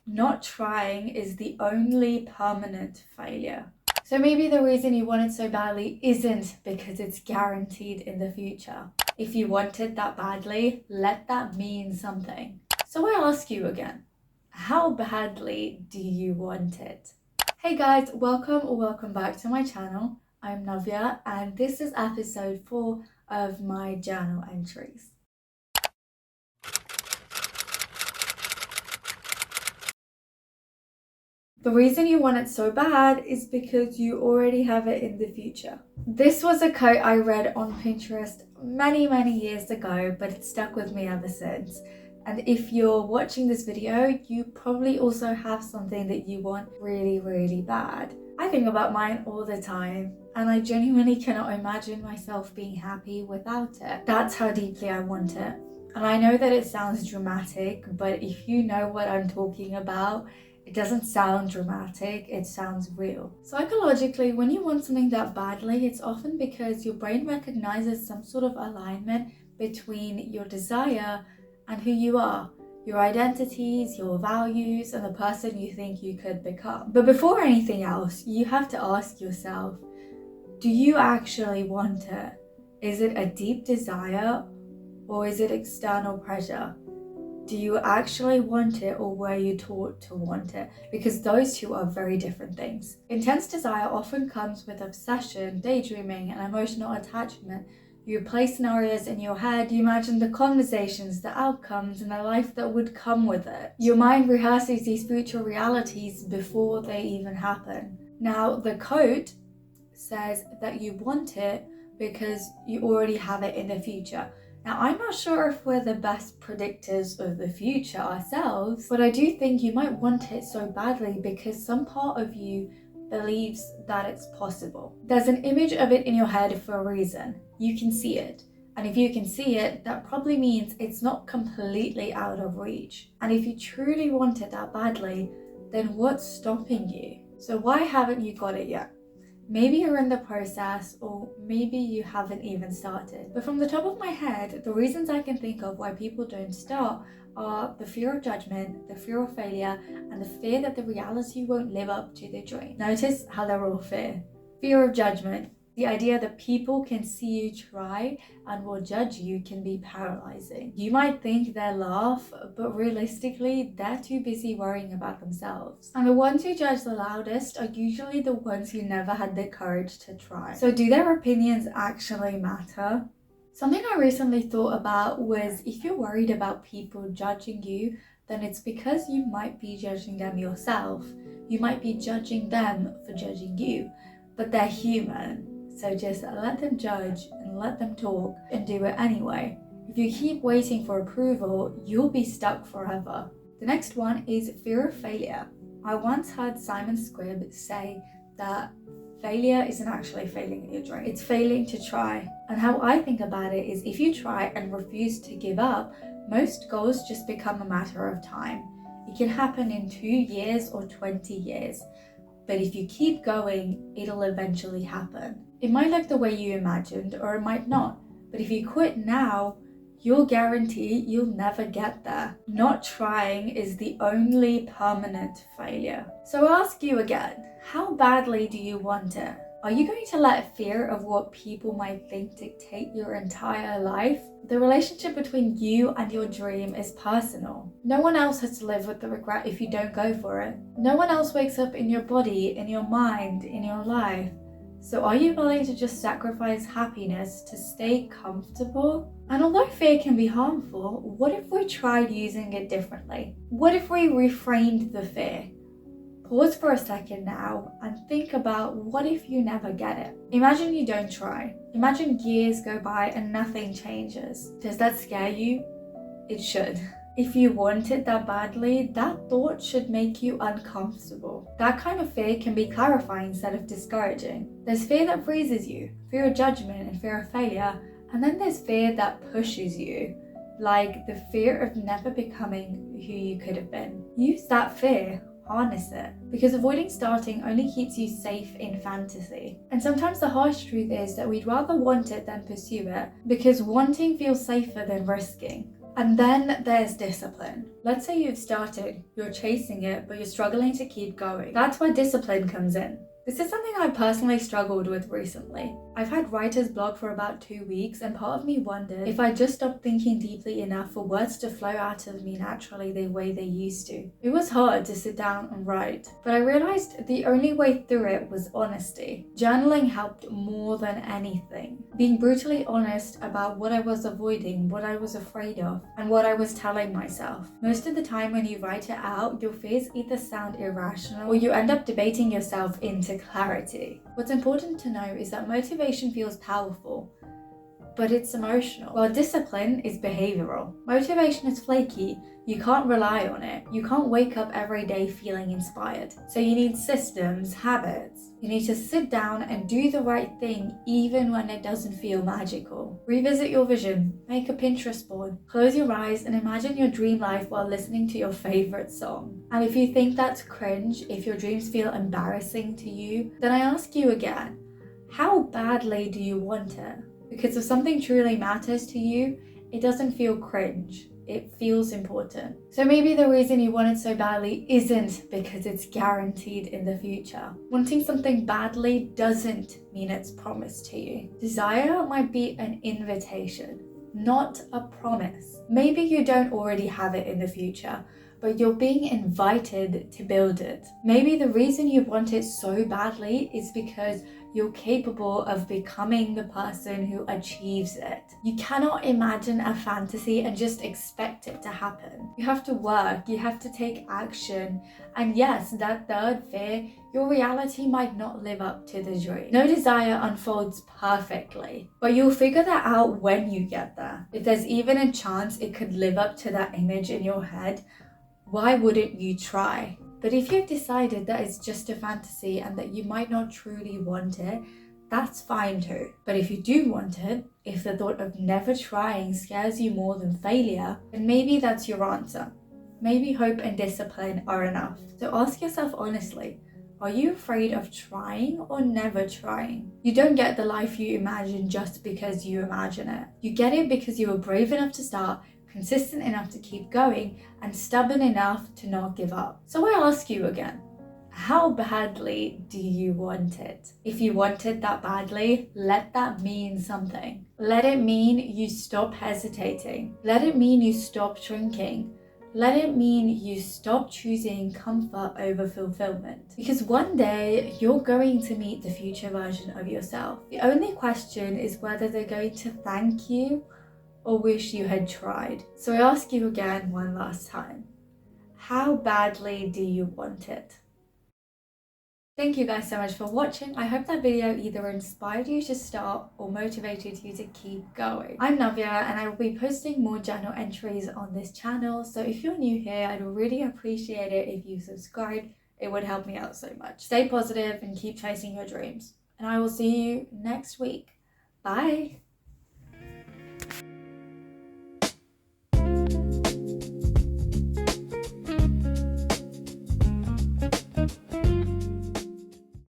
Not trying is the only permanent failure. So maybe the reason you want it so badly isn't because it's guaranteed in the future. If you want it that badly, let that mean something. So I ask you again, how badly do you want it? Hey guys, welcome back to my channel. I'm Navya and this is episode 4 of my journal entries. The reason you want it so bad is because you already have it in the future. This was a quote I read on Pinterest many years ago, but it stuck with me ever since. And if you're watching this video, you probably also have something that you want really bad. I think about mine all the time, and I genuinely cannot imagine myself being happy without it. That's how deeply I want it. And I know that it sounds dramatic, but if you know what I'm talking about, it doesn't sound dramatic, it sounds real. Psychologically, when you want something that badly, it's often because your brain recognizes some sort of alignment between your desire and who you are, your identities, your values, and the person you think you could become. But before anything else, you have to ask yourself, do you actually want it? Is it a deep desire or is it external pressure? Do you actually want it or were you taught to want it? Because those two are very different things. Intense desire often comes with obsession, daydreaming, and emotional attachment. You play scenarios in your head, you imagine the conversations, the outcomes, and the life that would come with it. Your mind rehearses these future realities before they even happen. Now, the quote says that you want it because you already have it in the future. Now, I'm not sure if we're the best predictors of the future ourselves, but I do think you might want it so badly because some part of you believes that it's possible. There's an image of it in your head for a reason. You can see it. And if you can see it, that probably means it's not completely out of reach. And if you truly want it that badly, then what's stopping you? So why haven't you got it yet? Maybe you're in the process, or maybe you haven't even started. But from the top of my head, the reasons I can think of why people don't start are the fear of judgment, the fear of failure, and the fear that the reality won't live up to their dream. Notice how they're all fear. Fear of judgment. The idea that people can see you try and will judge you can be paralyzing. You might think they laugh, but realistically, they're too busy worrying about themselves. And the ones who judge the loudest are usually the ones who never had the courage to try. So do their opinions actually matter? Something I recently thought about was if you're worried about people judging you, then it's because you might be judging them yourself. You might be judging them for judging you, but they're human. So just let them judge and let them talk and do it anyway. If you keep waiting for approval, you'll be stuck forever. The next one is fear of failure. I once heard Simon Squibb say that failure isn't actually failing at your dream, it's failing to try. And how I think about it is if you try and refuse to give up, most goals just become a matter of time. It can happen in 2 years or 20 years. But if you keep going, it'll eventually happen. It might look the way you imagined, or it might not. But if you quit now, you'll guarantee you'll never get there. Not trying is the only permanent failure. So I'll ask you again, how badly do you want it? Are you going to let fear of what people might think dictate your entire life? The relationship between you and your dream is personal. No one else has to live with the regret if you don't go for it. No one else wakes up in your body, in your mind, in your life. So are you willing to just sacrifice happiness to stay comfortable? And although fear can be harmful, what if we tried using it differently? What if we reframed the fear? Pause for a second now and think about what if you never get it? Imagine you don't try. Imagine years go by and nothing changes. Does that scare you? It should. If you want it that badly, that thought should make you uncomfortable. That kind of fear can be clarifying instead of discouraging. There's fear that freezes you, fear of judgment and fear of failure, and then there's fear that pushes you, like the fear of never becoming who you could have been. Use that fear. Harness it, because avoiding starting only keeps you safe in fantasy. And sometimes the harsh truth is that we'd rather want it than pursue it, because wanting feels safer than risking. And then there's discipline. Let's say you've started, you're chasing it, but you're struggling to keep going. That's where discipline comes in. This is something I personally struggled with recently. I've had writer's block for about 2 weeks, and part of me wondered if I just stopped thinking deeply enough for words to flow out of me naturally the way they used to. It was hard to sit down and write, but I realized the only way through it was honesty. Journaling helped more than anything. Being brutally honest about what I was avoiding, what I was afraid of, and what I was telling myself. Most of the time when you write it out, your fears either sound irrational or you end up debating yourself into clarity. What's important to know is that motivation feels powerful, but it's emotional, while discipline is behavioral. Motivation is flaky, you can't rely on it. You can't wake up every day feeling inspired. So you need systems, habits. You need to sit down and do the right thing even when it doesn't feel magical. Revisit your vision, make a Pinterest board, close your eyes and imagine your dream life while listening to your favorite song. And if you think that's cringe, if your dreams feel embarrassing to you, then I ask you again, how badly do you want it? Because if something truly matters to you, it doesn't feel cringe. It feels important. So maybe the reason you want it so badly isn't because it's guaranteed in the future. Wanting something badly doesn't mean it's promised to you. Desire might be an invitation, not a promise. Maybe you don't already have it in the future, but you're being invited to build it. Maybe the reason you want it so badly is because you're capable of becoming the person who achieves it. You cannot imagine a fantasy and just expect it to happen. You have to work, you have to take action, and yes, that third fear, your reality might not live up to the dream. No desire unfolds perfectly, but you'll figure that out when you get there. If there's even a chance it could live up to that image in your head, why wouldn't you try? But if you've decided that it's just a fantasy and that you might not truly want it, that's fine too. But if you do want it, if the thought of never trying scares you more than failure, then maybe that's your answer. Maybe hope and discipline are enough. So ask yourself honestly, are you afraid of trying or never trying? You don't get the life you imagine just because you imagine it. You get it because you were brave enough to start, consistent enough to keep going, and stubborn enough to not give up. So I ask you again, how badly do you want it? If you want it that badly, let that mean something. Let it mean you stop hesitating. Let it mean you stop shrinking. Let it mean you stop choosing comfort over fulfillment. Because one day you're going to meet the future version of yourself. The only question is whether they're going to thank you or wish you had tried. So I ask you again one last time, how badly do you want it? Thank you guys so much for watching. I hope that video either inspired you to start or motivated you to keep going. I'm Navya and I will be posting more journal entries on this channel. So if you're new here, I'd really appreciate it if you subscribe. It would help me out so much. Stay positive and keep chasing your dreams. And I will see you next week. Bye.